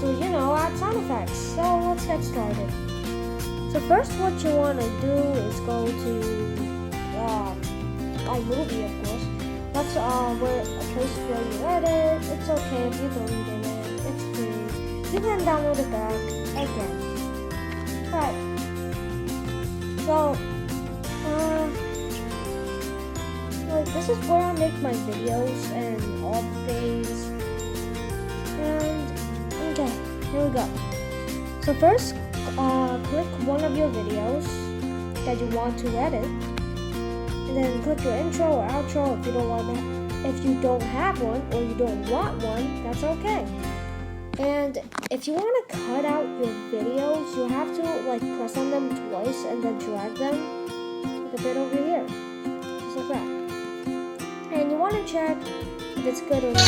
to, add sound effects. So let's get started. So first what you want to do is go to iMovie, of course. That's where a place where you edit. It's okay if you delete it. It's free. You can download it back again. Right. So, this is where I make my videos and all the things. And okay, here we go. So first, click one of your videos that you want to edit, and then click your intro or outro if you don't want that. If you don't have one or you don't want one, that's okay. And if you want to cut out your videos, you have to press on them twice and then drag them like a bit over here, just like that. And you want to check if it's good or not.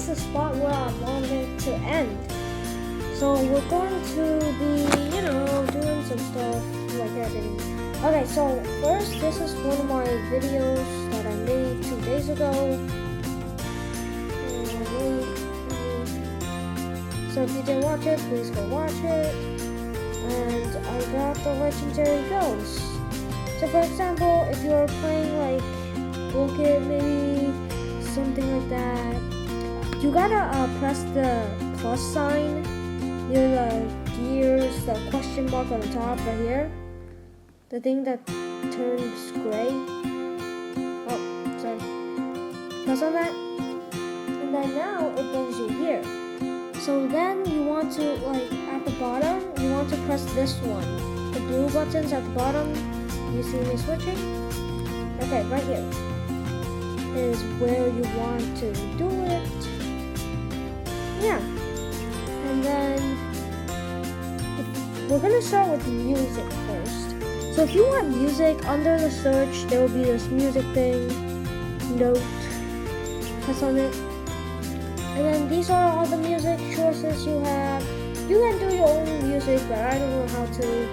The spot where I want it to end. So we're going to be, doing some stuff like editing. Okay, so first, this is one of my videos that I made 2 days ago. So if you didn't watch it, please go watch it. And I got the legendary ghost. So for example, if you're playing Book It, maybe something like that, you gotta press the plus sign near the gears, the question mark on the top right here. The thing that turns gray. Oh, sorry. Press on that. And then now it brings you here. So then you want to, at the bottom, you want to press this one. The blue buttons at the bottom. You see me switching? Okay, right here is where you want to do it. Yeah, and then we're gonna start with music first. So if you want music, under the search there will be this music thing, note, press on it, and then these are all the music choices you have. You can do your own music, but I don't know how to.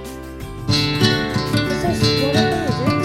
This is one of the music.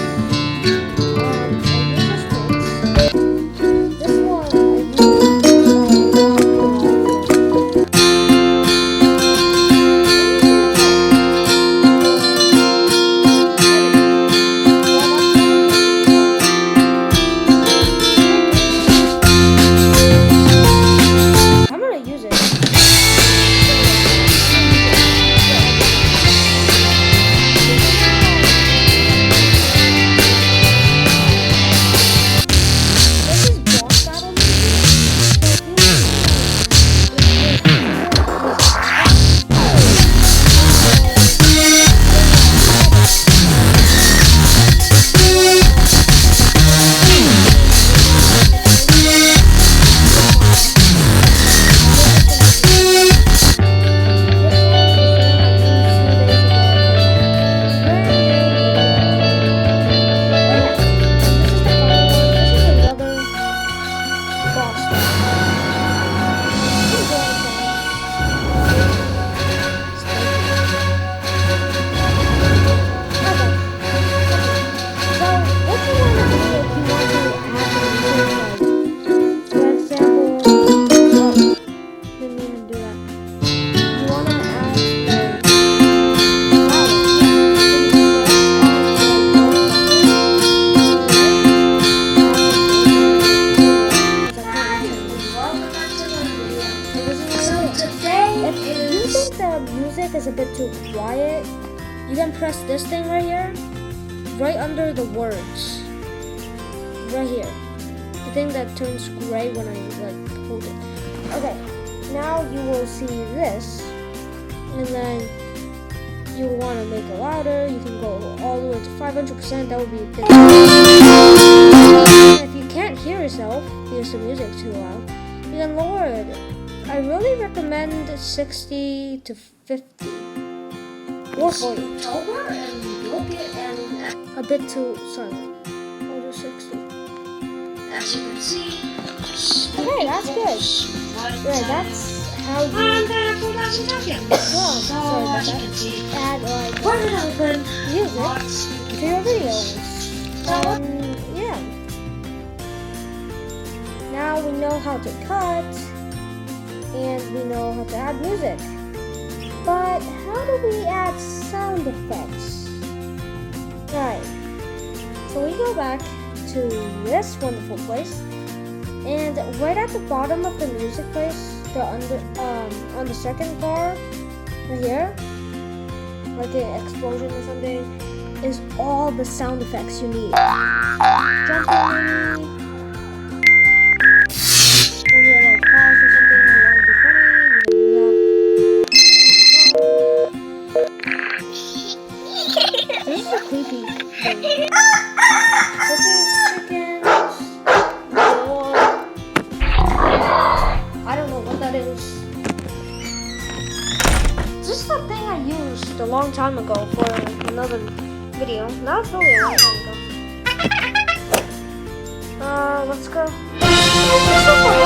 Is a bit too quiet, you can press this thing right here, right under the words, right here, the thing that turns gray when I hold it. Okay, now you will see this, and then you want to make it louder. You can go all the way to 500%. That would be a bit. And if you can't hear yourself because the music's too loud, you can lower it. I really recommend 60 to 50. Or 40. A bit too silent. I'll do 60. As you can see. Okay, that's good. Yeah, that's how you. Well, sorry Add music to your videos. Yeah. Now we know how to cut and we know how to add music. But how do we add sound effects? Right. So we go back to this wonderful place, and right at the bottom of the music place, on the second bar, right here, like an explosion or something, is all the sound effects you need. Jumping, when you're like pause or something, you want to be funny, you can do that. This is a creepy thing. This is chickens. I don't know what that is. This is the thing I used a long time ago for another video. Not really a long time ago. Let's go. This is the one I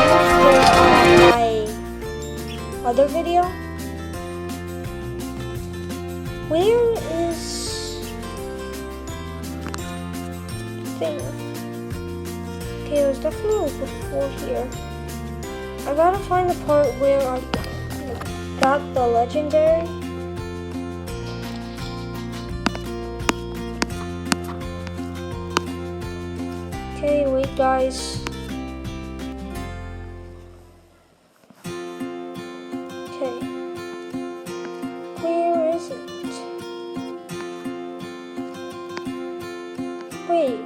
used for my other video. Where is thing? Okay, it was definitely before here. I gotta find the part where I got the legendary. Okay, wait guys. Okay. Where is it? Wait.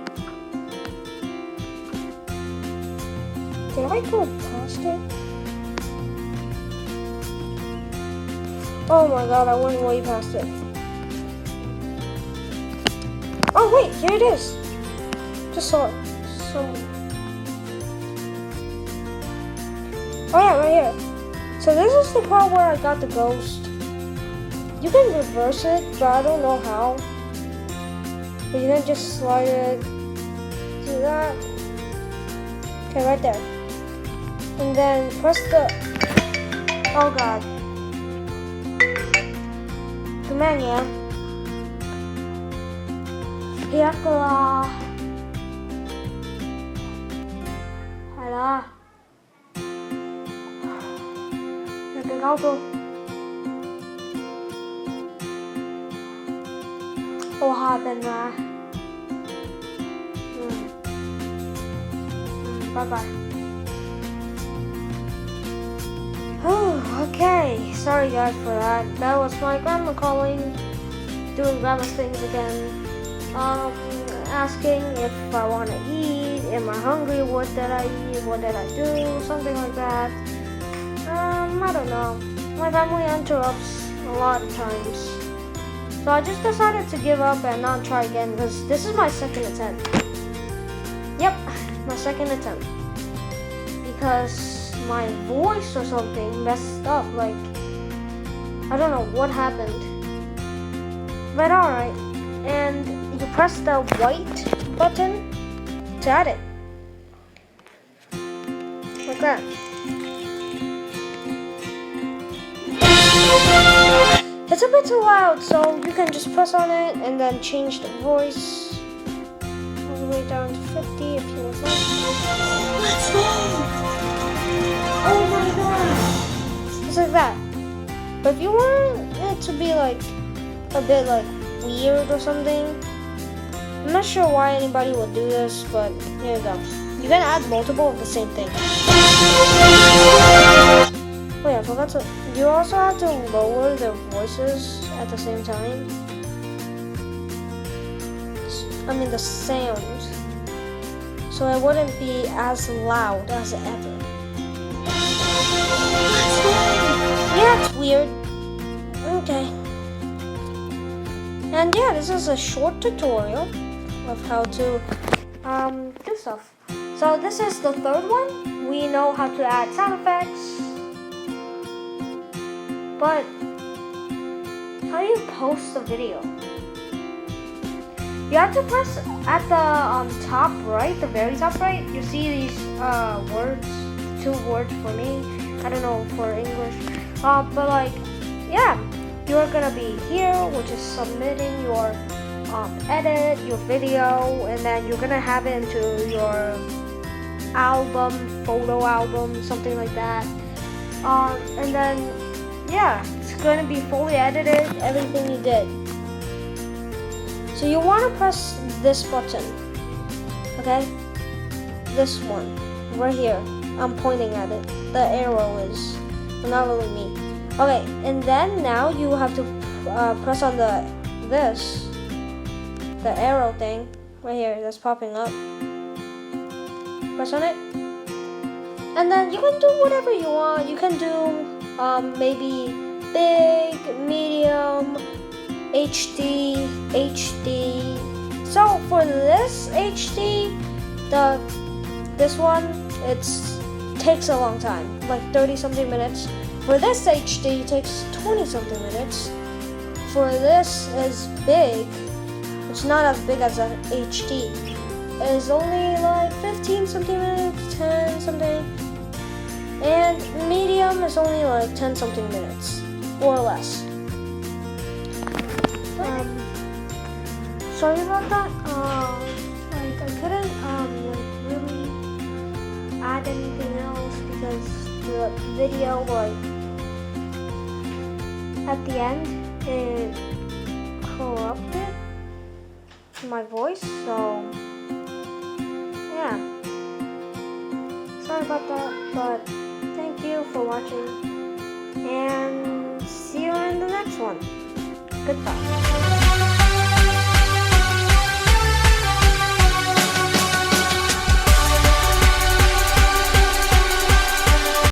Did I go past it? Oh my god, I went way past it. Oh wait, here it is. Just saw it. Oh yeah, right here. So this is the part where I got the ghost. You can reverse it, but I don't know how. But you can just slide it. Do that. Okay, right there. And then press the... Oh god. Command, yeah. Yakula. Hala. Nagkakauto. What happened there? Bye-bye. Oh, okay. Sorry guys for that. That was my grandma calling, doing grandma things again. Asking if I want to eat, am I hungry, what did I eat, what did I do, something like that. I don't know. My family interrupts a lot of times. So I just decided to give up and not try again because this is my second attempt. Yep, my second attempt. Because my voice or something messed up, like, I don't know what happened. But alright, and you press the white button to add it. Like that. It's a bit too loud, so you can just press on it and then change the voice all the way down to 50 if you want. What's wrong? Oh my god! It's like that. But if you want it to be like a bit like weird or something, I'm not sure why anybody would do this, but here you go. You can add multiple of the same thing. Wait, I forgot to. You also have to lower their voices at the same time. I mean the sound, so it wouldn't be as loud as ever. Yeah, it's weird. Okay. And yeah, this is a short tutorial of how to do stuff. So this is the third one. We know how to add sound effects. But how do you post the video? You have to press at the top right, the very top right. You see these words, 2 words for me. I don't know for English. But like, yeah, you're gonna be here, which is submitting your edit your video, and then you're gonna have it into your album, photo album, something like that. And then yeah, it's gonna be fully edited, everything you did. So you want to press this button, okay? This one, right here. I'm pointing at it. The arrow is, not really me. Okay, and then now you have to press on the arrow thing right here that's popping up. Press on it, and then you can do whatever you want. You can do maybe big, medium, HD. So for this HD, this one, it takes a long time, like 30 something minutes. For this HD, it takes 20 something minutes. For this is big, it's not as big as an HD. It's only like 15 something minutes, 10 something. And medium is only like 10 something minutes or less. Sorry about that. Like I couldn't like really add anything else because the video, like at the end, it corrupted my voice. So yeah, sorry about that, but thank you for watching, and see you in the next one. Goodbye.